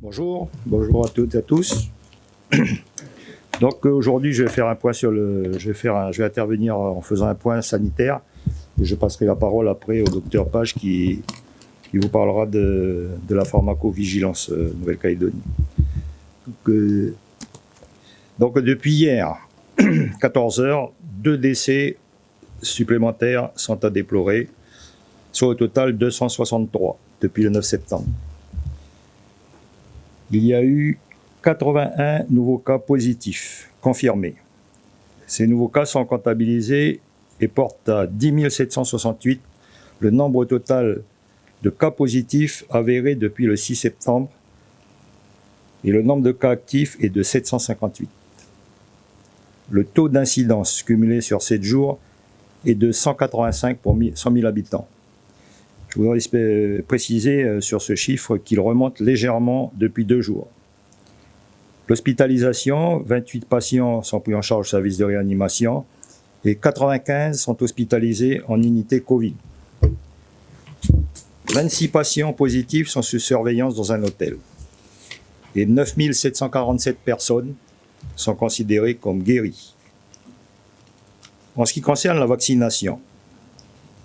Bonjour à toutes et à tous. Donc aujourd'hui, je vais faire un point je vais intervenir en faisant un point sanitaire. Je passerai la parole après au docteur Page qui vous parlera de la pharmacovigilance Nouvelle-Calédonie. Donc depuis hier, 14 heures, 2 décès supplémentaires sont à déplorer, soit au total 263 depuis le 9 septembre. Il y a eu 81 nouveaux cas positifs confirmés. Ces nouveaux cas sont comptabilisés et portent à 10 768 le nombre total de cas positifs avérés depuis le 6 septembre et le nombre de cas actifs est de 758. Le taux d'incidence cumulé sur 7 jours est de 185 pour 100 000 habitants. Je voudrais préciser sur ce chiffre qu'il remonte légèrement depuis 2 jours. L'hospitalisation, 28 patients sont pris en charge au service de réanimation et 95 sont hospitalisés en unité Covid. 26 patients positifs sont sous surveillance dans un hôtel et 9 747 personnes sont considérées comme guéries. En ce qui concerne la vaccination,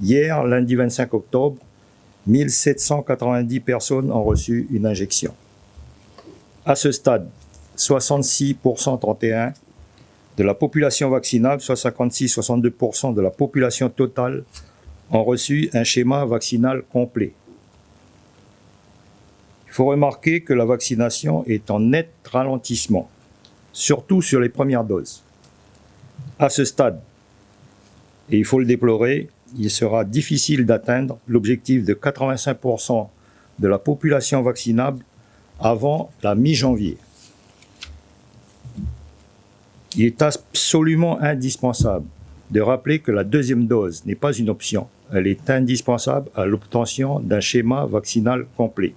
hier, lundi 25 octobre, 1790 personnes ont reçu une injection. À ce stade, 66% 31 de la population vaccinable, soit 56-62% de la population totale, ont reçu un schéma vaccinal complet. Il faut remarquer que la vaccination est en net ralentissement, surtout sur les premières doses. À ce stade, et il faut le déplorer, il sera difficile d'atteindre l'objectif de 85% de la population vaccinable avant la mi-janvier. Il est absolument indispensable de rappeler que la deuxième dose n'est pas une option. Elle est indispensable à l'obtention d'un schéma vaccinal complet.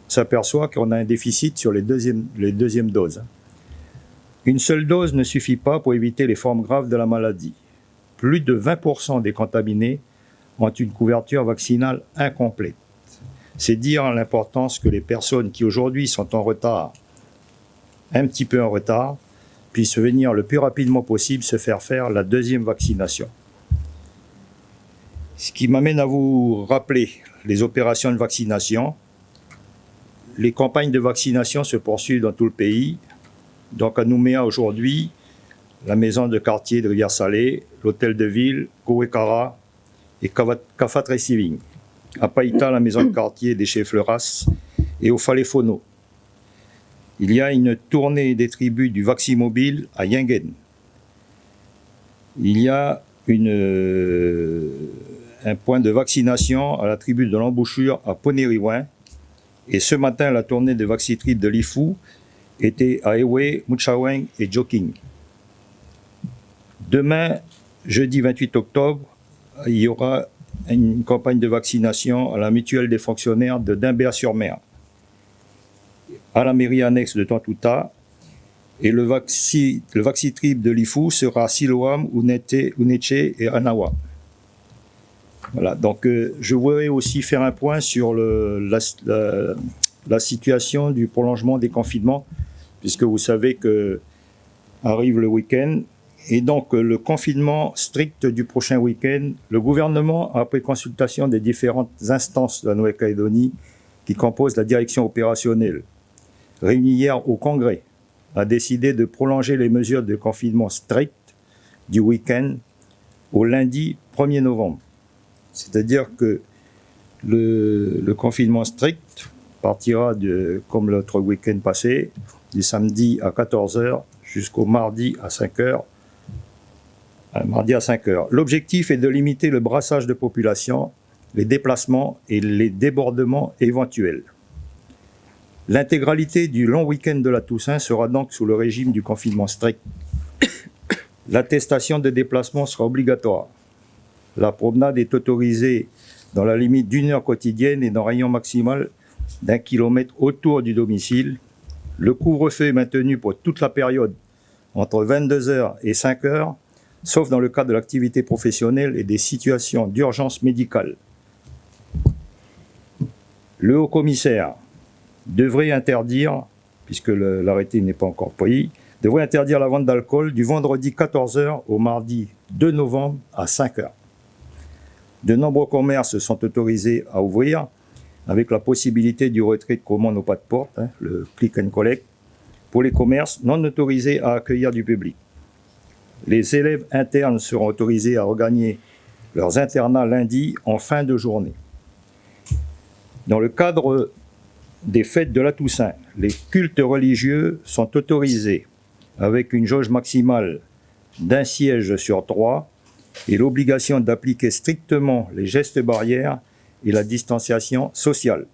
On s'aperçoit qu'on a un déficit sur les deuxièmes doses. Une seule dose ne suffit pas pour éviter les formes graves de la maladie. Plus de 20% des contaminés ont une couverture vaccinale incomplète. C'est dire l'importance que les personnes qui aujourd'hui sont en retard, un petit peu en retard, puissent venir le plus rapidement possible se faire la deuxième vaccination. Ce qui m'amène à vous rappeler les opérations de vaccination. Les campagnes de vaccination se poursuivent dans tout le pays. Donc à Nouméa aujourd'hui, la maison de quartier de Rivière-Salée, l'hôtel de ville, Kowekara et Kafat Receiving. À Païta, la maison de quartier des chefs Fleuras et au Faléfono. Il y a une tournée des tribus du Vaximobile à Yingen. Il y a un point de vaccination à la tribu de l'Embouchure à Ponériouin. Et ce matin, la tournée de Vaxitrip de l'IFU était à Ewe, Mutchaweng et Joking. Demain, jeudi 28 octobre, il y aura une campagne de vaccination à la mutuelle des fonctionnaires de Dimbert-sur-Mer, à la mairie annexe de Tantouta, et le Vaxitrip de l'IFU sera à Siloam, Unetche et Anawa. Voilà, donc je voudrais aussi faire un point sur la situation du prolongement des confinements, puisque vous savez que arrive le week-end. Et donc, le confinement strict du prochain week-end, le gouvernement, après consultation des différentes instances de la Nouvelle-Calédonie qui composent la direction opérationnelle, réunie hier au Congrès, a décidé de prolonger les mesures de confinement strict du week-end au lundi 1er novembre. C'est-à-dire que le confinement strict partira, comme l'autre week-end passé, du samedi à 14 h jusqu'au mardi à 5 h. Mardi à 5 h. L'objectif est de limiter le brassage de population, les déplacements et les débordements éventuels. L'intégralité du long week-end de la Toussaint sera donc sous le régime du confinement strict. L'attestation de déplacement sera obligatoire. La promenade est autorisée dans la limite d'1 heure quotidienne et dans un rayon maximal d'1 kilomètre autour du domicile. Le couvre-feu est maintenu pour toute la période entre 22 h et 5 h, sauf dans le cadre de l'activité professionnelle et des situations d'urgence médicale. Le haut-commissaire devrait interdire, puisque l'arrêté n'est pas encore pris, devrait interdire la vente d'alcool du vendredi 14h au mardi 2 novembre à 5h. De nombreux commerces sont autorisés à ouvrir, avec la possibilité du retrait de commandes au pas de porte, le click and collect, pour les commerces non autorisés à accueillir du public. Les élèves internes seront autorisés à regagner leurs internats lundi en fin de journée. Dans le cadre des fêtes de la Toussaint, les cultes religieux sont autorisés avec une jauge maximale d'1 siège sur 3 et l'obligation d'appliquer strictement les gestes barrières et la distanciation sociale.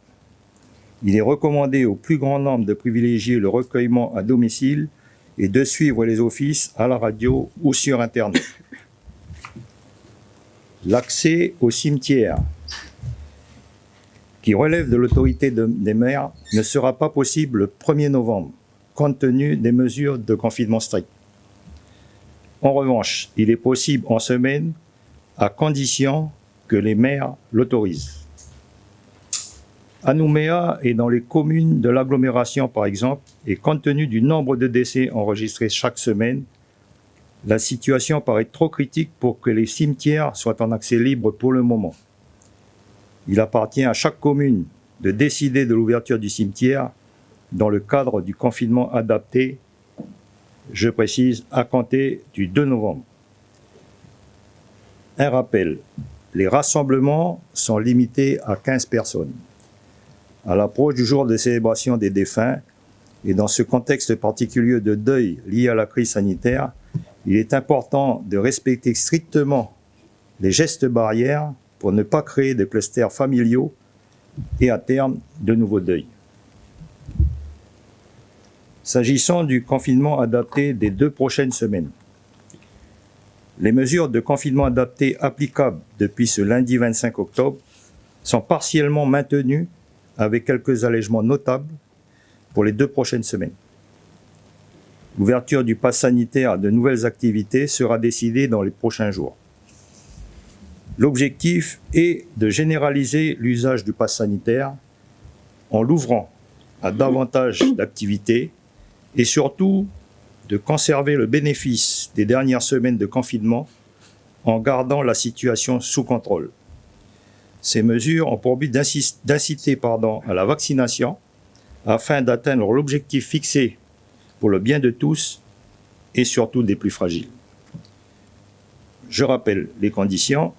Il est recommandé au plus grand nombre de privilégier le recueillement à domicile et de suivre les offices à la radio ou sur Internet. L'accès au cimetière, qui relève de l'autorité des maires, ne sera pas possible le 1er novembre, compte tenu des mesures de confinement strict. En revanche, il est possible en semaine, à condition que les maires l'autorisent. À Nouméa et dans les communes de l'agglomération, par exemple, et compte tenu du nombre de décès enregistrés chaque semaine, la situation paraît trop critique pour que les cimetières soient en accès libre pour le moment. Il appartient à chaque commune de décider de l'ouverture du cimetière dans le cadre du confinement adapté, je précise, à compter du 2 novembre. Un rappel, les rassemblements sont limités à 15 personnes. À l'approche du jour de célébration des défunts, et dans ce contexte particulier de deuil lié à la crise sanitaire, il est important de respecter strictement les gestes barrières pour ne pas créer de clusters familiaux et à terme de nouveaux deuils. S'agissant du confinement adapté des 2 prochaines semaines, les mesures de confinement adapté applicables depuis ce lundi 25 octobre sont partiellement maintenues avec quelques allègements notables pour les 2 prochaines semaines. L'ouverture du pass sanitaire à de nouvelles activités sera décidée dans les prochains jours. L'objectif est de généraliser l'usage du pass sanitaire en l'ouvrant à davantage d'activités et surtout de conserver le bénéfice des dernières semaines de confinement en gardant la situation sous contrôle. Ces mesures ont pour but d'inciter à la vaccination afin d'atteindre l'objectif fixé pour le bien de tous et surtout des plus fragiles. Je rappelle les conditions.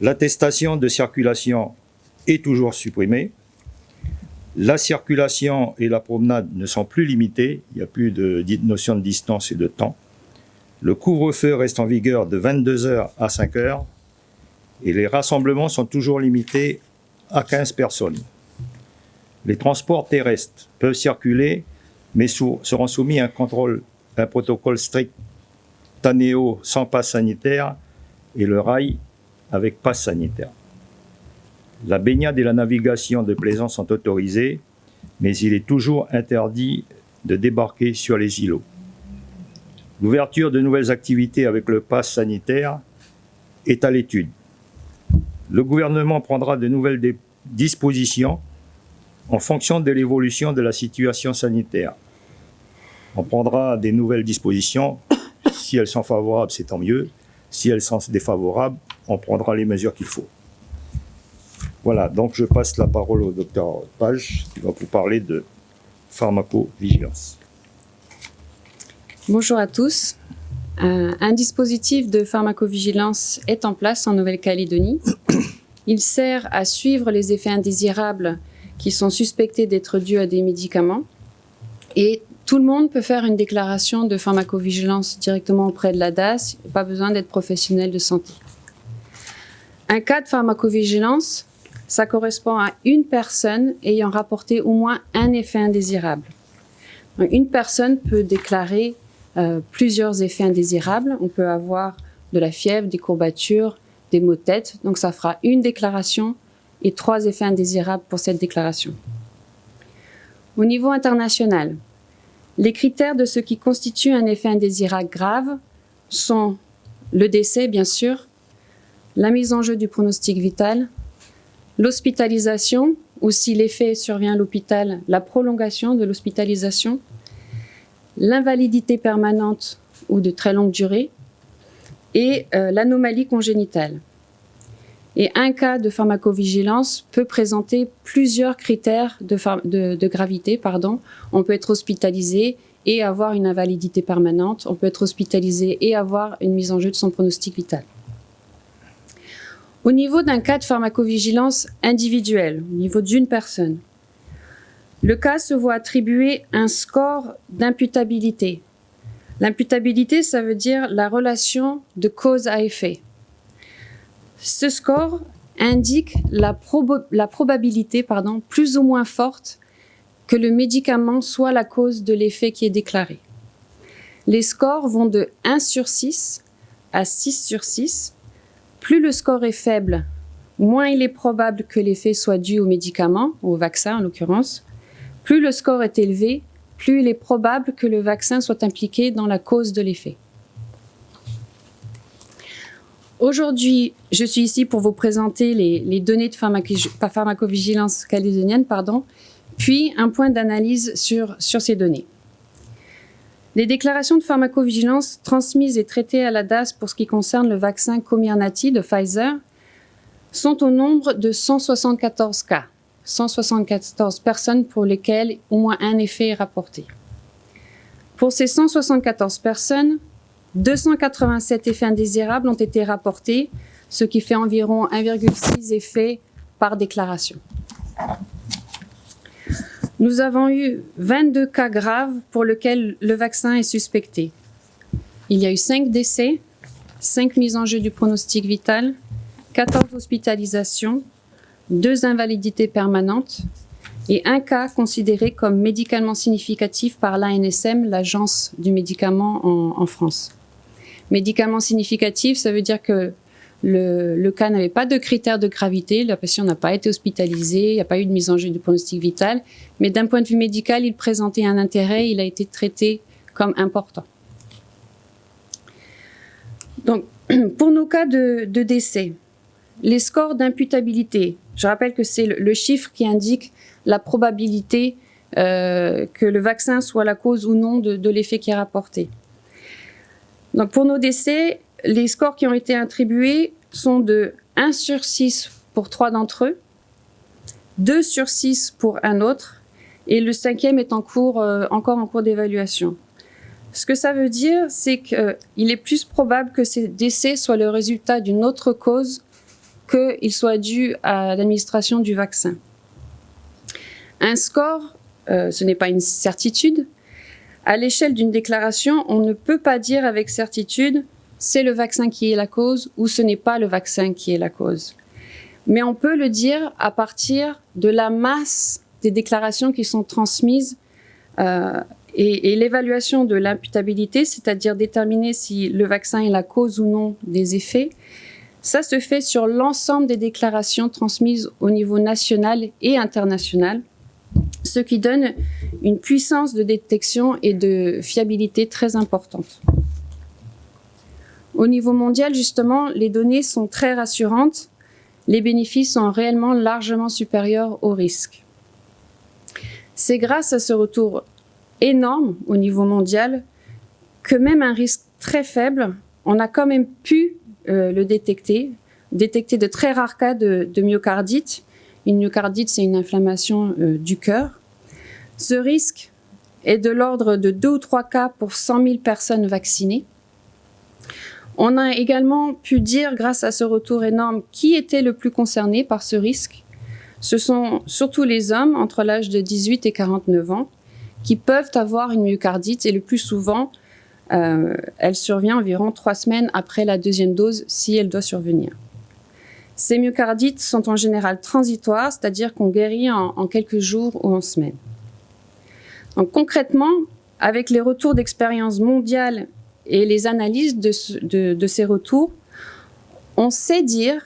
L'attestation de circulation est toujours supprimée. La circulation et la promenade ne sont plus limitées. Il n'y a plus de notion de distance et de temps. Le couvre-feu reste en vigueur de 22h à 5h. Et les rassemblements sont toujours limités à 15 personnes. Les transports terrestres peuvent circuler, mais seront soumis à un protocole strict. Tanéo sans passe sanitaire et le rail avec passe sanitaire. La baignade et la navigation de plaisance sont autorisées, mais il est toujours interdit de débarquer sur les îlots. L'ouverture de nouvelles activités avec le pass sanitaire est à l'étude. Le gouvernement prendra de nouvelles dispositions en fonction de l'évolution de la situation sanitaire. On prendra des nouvelles dispositions. Si elles sont favorables, c'est tant mieux. Si elles sont défavorables, on prendra les mesures qu'il faut. Voilà, donc je passe la parole au docteur Page, qui va vous parler de pharmacovigilance. Bonjour à tous. Un dispositif de pharmacovigilance est en place en Nouvelle-Calédonie. Il sert à suivre les effets indésirables qui sont suspectés d'être dus à des médicaments. Et tout le monde peut faire une déclaration de pharmacovigilance directement auprès de la DAS, pas besoin d'être professionnel de santé. Un cas de pharmacovigilance, ça correspond à une personne ayant rapporté au moins un effet indésirable. Donc, une personne peut déclarer plusieurs effets indésirables. On peut avoir de la fièvre, des courbatures, des maux de tête. Donc ça fera une déclaration et 3 effets indésirables pour cette déclaration. Au niveau international, les critères de ce qui constitue un effet indésirable grave sont le décès, bien sûr, la mise en jeu du pronostic vital, l'hospitalisation ou si l'effet survient à l'hôpital, la prolongation de l'hospitalisation, l'invalidité permanente ou de très longue durée, et l'anomalie congénitale. Et un cas de pharmacovigilance peut présenter plusieurs critères de gravité. On peut être hospitalisé et avoir une invalidité permanente. On peut être hospitalisé et avoir une mise en jeu de son pronostic vital. Au niveau d'un cas de pharmacovigilance individuelle, au niveau d'une personne, le cas se voit attribuer un score d'imputabilité. L'imputabilité, ça veut dire la relation de cause à effet. Ce score indique la probabilité plus ou moins forte que le médicament soit la cause de l'effet qui est déclaré. Les scores vont de 1 sur 6 à 6 sur 6. Plus le score est faible, moins il est probable que l'effet soit dû au médicament, au vaccin en l'occurrence. Plus le score est élevé, plus il est probable que le vaccin soit impliqué dans la cause de l'effet. Aujourd'hui, je suis ici pour vous présenter les données de pharmacovigilance calédonienne, puis un point d'analyse sur ces données. Les déclarations de pharmacovigilance transmises et traitées à la DAS pour ce qui concerne le vaccin Comirnaty de Pfizer sont au nombre de 174 cas. 174 personnes pour lesquelles au moins un effet est rapporté. Pour ces 174 personnes, 287 effets indésirables ont été rapportés, ce qui fait environ 1,6 effets par déclaration. Nous avons eu 22 cas graves pour lesquels le vaccin est suspecté. Il y a eu 5 décès, 5 mises en jeu du pronostic vital, 14 hospitalisations, 2 invalidités permanentes et un cas considéré comme médicalement significatif par l'ANSM, l'Agence du médicament en France. Médicament significatif, ça veut dire que le cas n'avait pas de critères de gravité, la patient n'a pas été hospitalisée, il n'y a pas eu de mise en jeu du pronostic vital, mais d'un point de vue médical, il présentait un intérêt, il a été traité comme important. Donc, pour nos cas de décès, les scores d'imputabilité, je rappelle que c'est le chiffre qui indique la probabilité que le vaccin soit la cause ou non de l'effet qui est rapporté. Donc pour nos décès, les scores qui ont été attribués sont de 1 sur 6 pour 3 d'entre eux, 2 sur 6 pour un autre, et le 5e est encore en cours d'évaluation. Ce que ça veut dire, c'est qu'il est plus probable que ces décès soient le résultat d'une autre cause qu'il soit dû à l'administration du vaccin. Un score, ce n'est pas une certitude. À l'échelle d'une déclaration, on ne peut pas dire avec certitude c'est le vaccin qui est la cause ou ce n'est pas le vaccin qui est la cause. Mais on peut le dire à partir de la masse des déclarations qui sont transmises et l'évaluation de l'imputabilité, c'est-à-dire déterminer si le vaccin est la cause ou non des effets. Ça se fait sur l'ensemble des déclarations transmises au niveau national et international, ce qui donne une puissance de détection et de fiabilité très importante. Au niveau mondial, justement, les données sont très rassurantes. Les bénéfices sont réellement largement supérieurs aux risques. C'est grâce à ce retour énorme au niveau mondial que même un risque très faible, on a quand même pu le détecter de très rares cas de myocardite. Une myocardite, c'est une inflammation du cœur. Ce risque est de l'ordre de 2 ou 3 cas pour 100 000 personnes vaccinées. On a également pu dire, grâce à ce retour énorme, qui était le plus concerné par ce risque. Ce sont surtout les hommes entre l'âge de 18 et 49 ans qui peuvent avoir une myocardite et le plus souvent, elle survient environ 3 semaines après la 2e dose si elle doit survenir. Ces myocardites sont en général transitoires, c'est-à-dire qu'on guérit en quelques jours ou en semaines. Donc concrètement, avec les retours d'expérience mondiale et les analyses de ces retours, on sait dire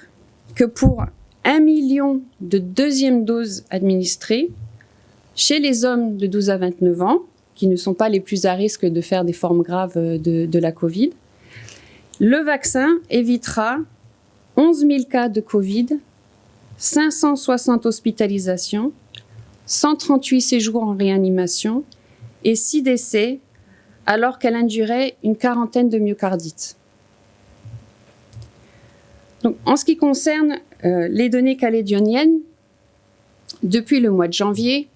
que pour 1 million de 2e doses administrées, chez les hommes de 12 à 29 ans, qui ne sont pas les plus à risque de faire des formes graves de la Covid, le vaccin évitera 11 000 cas de Covid 560 hospitalisations, 138 séjours en réanimation et 6 décès, alors qu'elle indurait une quarantaine de myocardites. Donc, en ce qui concerne les données calédoniennes, depuis le mois de janvier,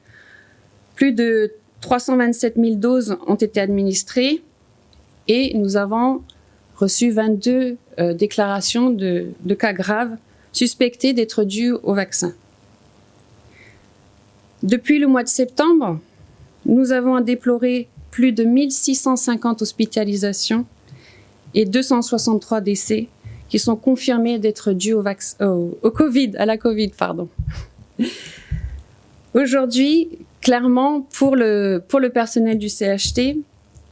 plus de 327 000 doses ont été administrées et nous avons reçu 22 déclarations de cas graves suspectés d'être dus au vaccin. Depuis le mois de septembre, nous avons à déplorer plus de 1650 hospitalisations et 263 décès qui sont confirmés d'être dus à la Covid. Aujourd'hui, clairement, pour le personnel du CHT,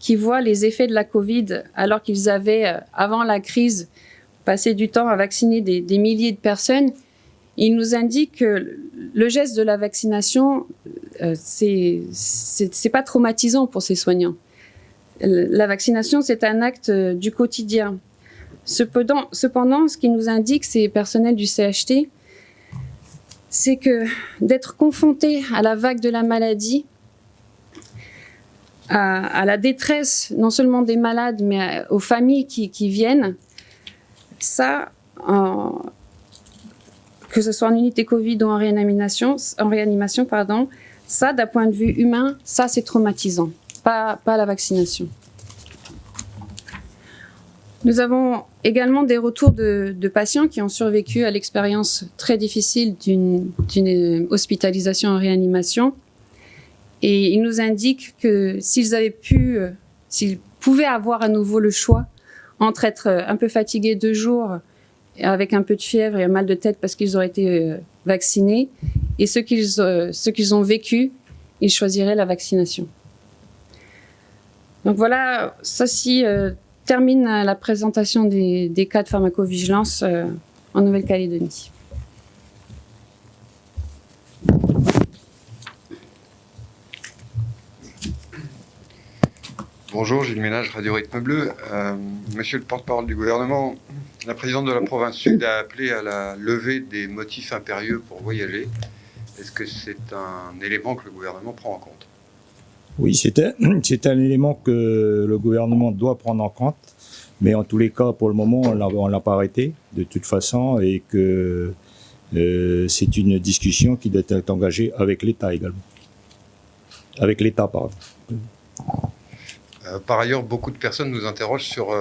qui voit les effets de la Covid alors qu'ils avaient, avant la crise, passé du temps à vacciner des milliers de personnes, il nous indique que le geste de la vaccination, c'est pas traumatisant pour ces soignants. La vaccination, c'est un acte du quotidien. Cependant, ce qui nous indique ces personnels du CHT, c'est que d'être confrontés à la vague de la maladie, à la détresse non seulement des malades, mais aux familles qui viennent, ça, que ce soit en unité Covid ou en réanimation, ça, d'un point de vue humain, ça c'est traumatisant, pas la vaccination. Nous avons également des retours de patients qui ont survécu à l'expérience très difficile d'une hospitalisation en réanimation. Et ils nous indiquent que s'ils pouvaient avoir à nouveau le choix entre être un peu fatigués 2 jours avec un peu de fièvre et un mal de tête parce qu'ils auraient été vaccinés, et ce qu'ils ont vécu, ils choisiraient la vaccination. Donc voilà, ceci termine la présentation des cas de pharmacovigilance en Nouvelle-Calédonie. Bonjour, Gilles Ménage, Radio Rythme Bleu. Monsieur le porte-parole du gouvernement, la présidente de la province sud a appelé à la levée des motifs impérieux pour voyager. Est-ce que c'est un élément que le gouvernement prend en compte? Oui, c'est un élément que le gouvernement doit prendre en compte, mais en tous les cas, pour le moment, on l'a pas arrêté de toute façon, et que c'est une discussion qui doit être engagée avec l'État également. Avec l'État, pardon. Par ailleurs, beaucoup de personnes nous interrogent sur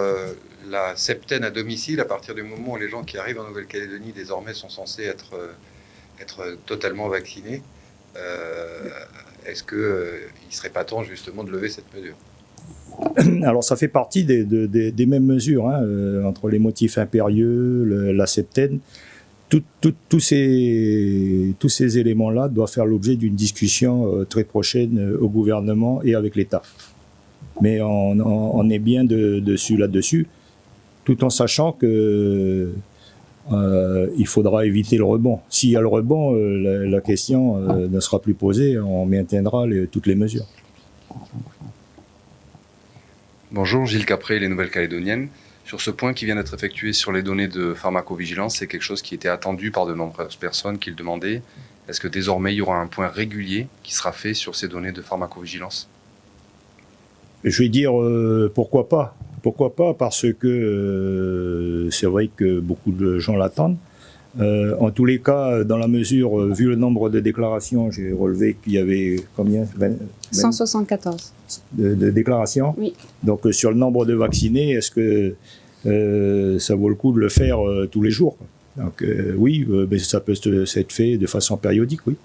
la septaine à domicile. À partir du moment où les gens qui arrivent en Nouvelle-Calédonie désormais sont censés être totalement vaccinés, est-ce qu'il ne serait pas temps justement de lever cette mesure? Alors ça fait partie des mêmes mesures, hein, entre les motifs impérieux, la septaine. Tous ces éléments-là doivent faire l'objet d'une discussion très prochaine au gouvernement et avec l'État. Mais on est bien là-dessus, tout en sachant que il faudra éviter le rebond. S'il y a le rebond, la question ne sera plus posée, on maintiendra toutes les mesures. Bonjour, Gilles Capré, les Nouvelles-Calédoniennes. Sur ce point qui vient d'être effectué sur les données de pharmacovigilance, c'est quelque chose qui était attendu par de nombreuses personnes qui le demandaient. Est-ce que désormais il y aura un point régulier qui sera fait sur ces données de pharmacovigilance? Je vais dire pourquoi pas. Pourquoi pas, parce que c'est vrai que beaucoup de gens l'attendent. En tous les cas, dans la mesure, vu le nombre de déclarations, j'ai relevé qu'il y avait combien 174. De déclarations. Oui. Donc sur le nombre de vaccinés, est-ce que ça vaut le coup de le faire tous les jours? Donc oui, mais ça peut être fait de façon périodique, oui.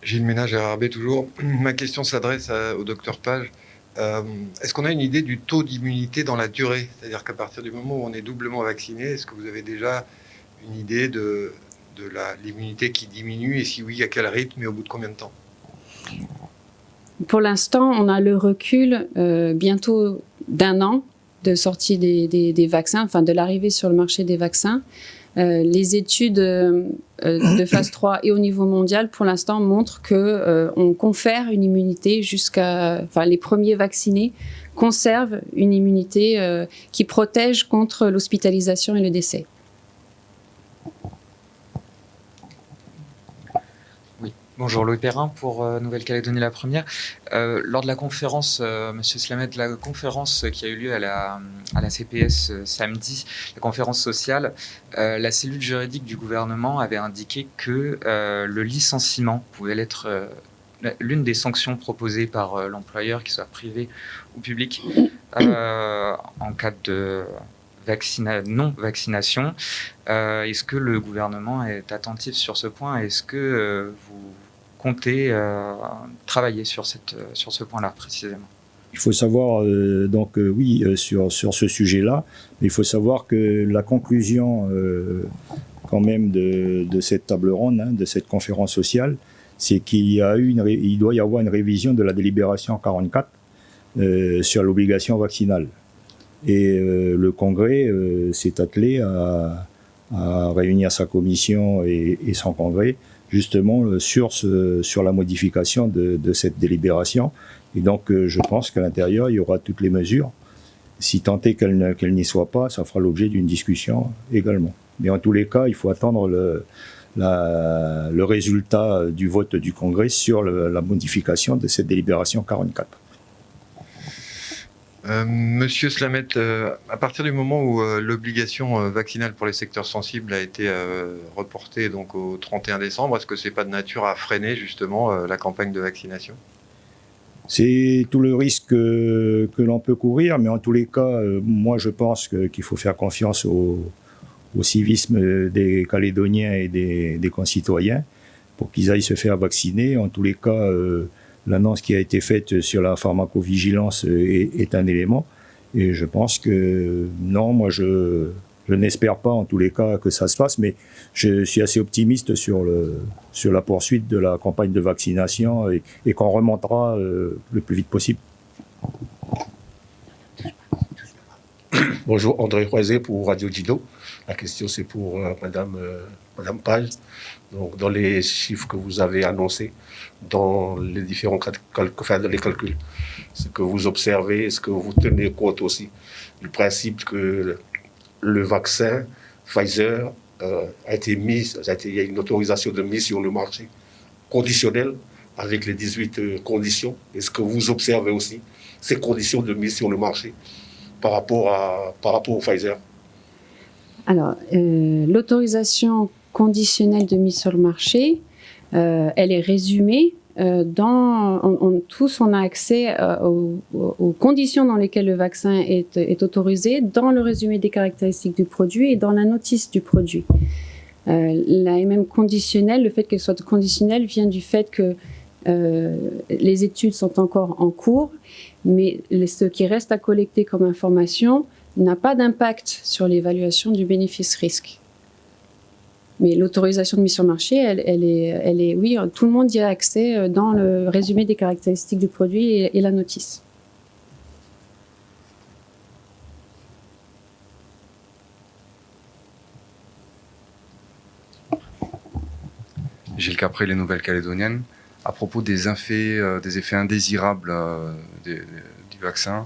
Gilles Ménage, RRB toujours. Ma question s'adresse au docteur Page. Est-ce qu'on a une idée du taux d'immunité dans la durée? C'est-à-dire qu'à partir du moment où on est doublement vacciné, est-ce que vous avez déjà une idée de l'immunité qui diminue, et si oui, à quel rythme et au bout de combien de temps? Pour l'instant, on a le recul bientôt d'1 an de sortie des vaccins, enfin de l'arrivée sur le marché des vaccins. Les études de phase 3 et au niveau mondial, pour l'instant, montrent qu'on confère une immunité les premiers vaccinés conservent une immunité qui protège contre l'hospitalisation et le décès. Oui, bonjour, Louis Perrin pour Nouvelle-Calédonie la première. Lors de la conférence, Monsieur Slamet, la conférence qui a eu lieu à la CPS samedi, la conférence sociale, la cellule juridique du gouvernement avait indiqué que le licenciement pouvait être l'une des sanctions proposées par l'employeur, qu'il soit privé ou public, en cas de non-vaccination. Est-ce que le gouvernement est attentif sur ce point? Est-ce que vous comptez travailler sur ce point-là précisément? Il faut savoir, oui, sur ce sujet-là, il faut savoir que la conclusion quand même de cette table ronde, de cette conférence sociale, c'est qu'il doit y avoir une révision de la délibération 44 sur l'obligation vaccinale. Et le Congrès s'est attelé à réunir sa commission et son Congrès justement sur la modification de cette délibération. Et donc je pense qu'à l'intérieur, il y aura toutes les mesures. Si tant est qu'elle n'y soit pas, ça fera l'objet d'une discussion également. Mais en tous les cas, il faut attendre le résultat du vote du Congrès sur la modification de cette délibération 44. Monsieur Slamet, à partir du moment où l'obligation vaccinale pour les secteurs sensibles a été reportée donc au 31 décembre, est-ce que c'est pas de nature à freiner justement la campagne de vaccination? C'est tout le risque que l'on peut courir, mais en tous les cas, moi je pense qu'il faut faire confiance au civisme des Calédoniens et des concitoyens pour qu'ils aillent se faire vacciner. En tous les cas, l'annonce qui a été faite sur la pharmacovigilance est un élément. Et je pense que non, moi je n'espère pas en tous les cas que ça se fasse, mais je suis assez optimiste sur la poursuite de la campagne de vaccination et qu'on remontera le plus vite possible. Bonjour, André Roiset pour Radio Dido. La question c'est pour Madame Page. Donc, dans les chiffres que vous avez annoncés, dans les différents calculs, ce que vous observez, est-ce que vous tenez compte aussi du principe que le vaccin Pfizer il y a une autorisation de mise sur le marché conditionnelle avec les 18 conditions. Est-ce que vous observez aussi ces conditions de mise sur le marché par rapport au Pfizer? Alors, l'autorisation conditionnelle de mise sur le marché, elle est résumée tous on a accès aux conditions dans lesquelles le vaccin est autorisé dans le résumé des caractéristiques du produit et dans la notice du produit. La MM conditionnelle, le fait qu'elle soit conditionnelle vient du fait que les études sont encore en cours, mais ce qui reste à collecter comme information n'a pas d'impact sur l'évaluation du bénéfice-risque. Mais l'autorisation de mise sur le marché, elle est, oui, tout le monde y a accès dans le résumé des caractéristiques du produit et la notice. Gilles Capré, les Nouvelles-Calédoniennes. À propos des effets indésirables du vaccin,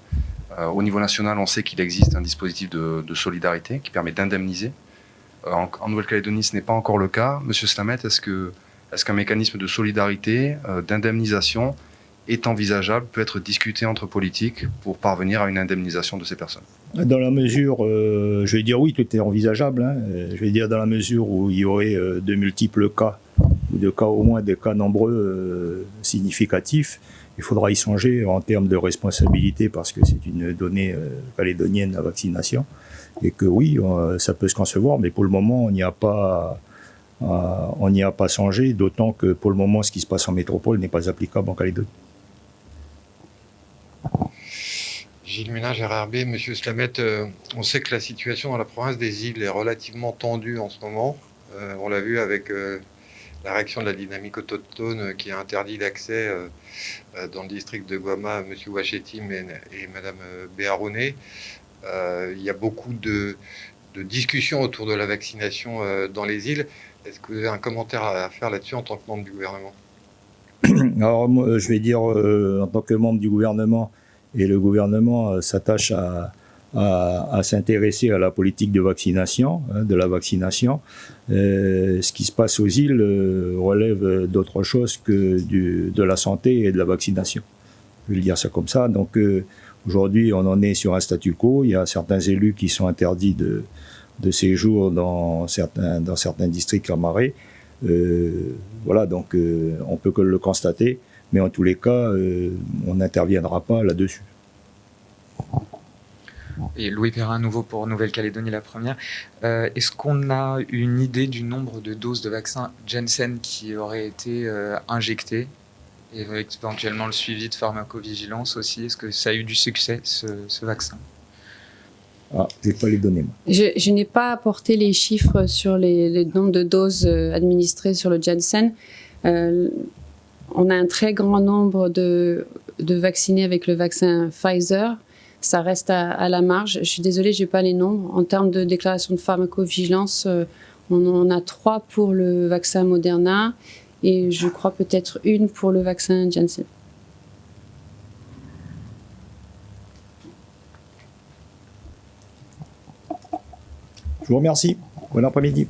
au niveau national, on sait qu'il existe un dispositif de solidarité qui permet d'indemniser. En Nouvelle-Calédonie, ce n'est pas encore le cas. Monsieur Slamet, est-ce qu'un mécanisme de solidarité, d'indemnisation est envisageable, peut être discuté entre politiques pour parvenir à une indemnisation de ces personnes? Dans la mesure, je vais dire oui, tout est envisageable. Je vais dire dans la mesure où il y aurait de multiples cas, ou au moins des cas nombreux significatifs, il faudra y songer en termes de responsabilité parce que c'est une donnée calédonienne, la vaccination. Et que oui, ça peut se concevoir, mais pour le moment, on n'y a pas songé, d'autant que pour le moment, ce qui se passe en métropole n'est pas applicable en Calédonie. Gilles Ménage, RRB, Monsieur Slamet, on sait que la situation dans la province des îles est relativement tendue en ce moment. On l'a vu avec la réaction de la dynamique autochtone qui a interdit l'accès dans le district de Guama à Monsieur Ouachetim et Madame Béaroné. Il y a beaucoup de discussions autour de la vaccination dans les îles. Est-ce que vous avez un commentaire à faire là-dessus en tant que membre du gouvernement? Alors, moi, je vais dire, en tant que membre du gouvernement, et le gouvernement s'attache à s'intéresser à la politique de vaccination, de la vaccination. Ce qui se passe aux îles relève d'autre chose que de la santé et de la vaccination. Je vais le dire ça comme ça. Donc aujourd'hui, on en est sur un statu quo. Il y a certains élus qui sont interdits de séjour dans certains districts en Marais. Voilà, donc on peut que le constater, mais en tous les cas, on n'interviendra pas là-dessus. Et Louis Perrin, à nouveau pour Nouvelle-Calédonie, la première. Est-ce qu'on a une idée du nombre de doses de vaccin Janssen qui auraient été injectées, et éventuellement le suivi de pharmacovigilance aussi? Est-ce que ça a eu du succès, ce vaccin? Ah, je n'ai pas les données, moi. Je n'ai pas apporté les chiffres sur le nombre de doses administrées sur le Janssen. On a un très grand nombre de vaccinés avec le vaccin Pfizer. Ça reste à la marge. Je suis désolée, je n'ai pas les nombres. En termes de déclaration de pharmacovigilance, on en a 3 pour le vaccin Moderna et je crois peut-être 1 pour le vaccin Janssen. Je vous remercie. Bon après-midi.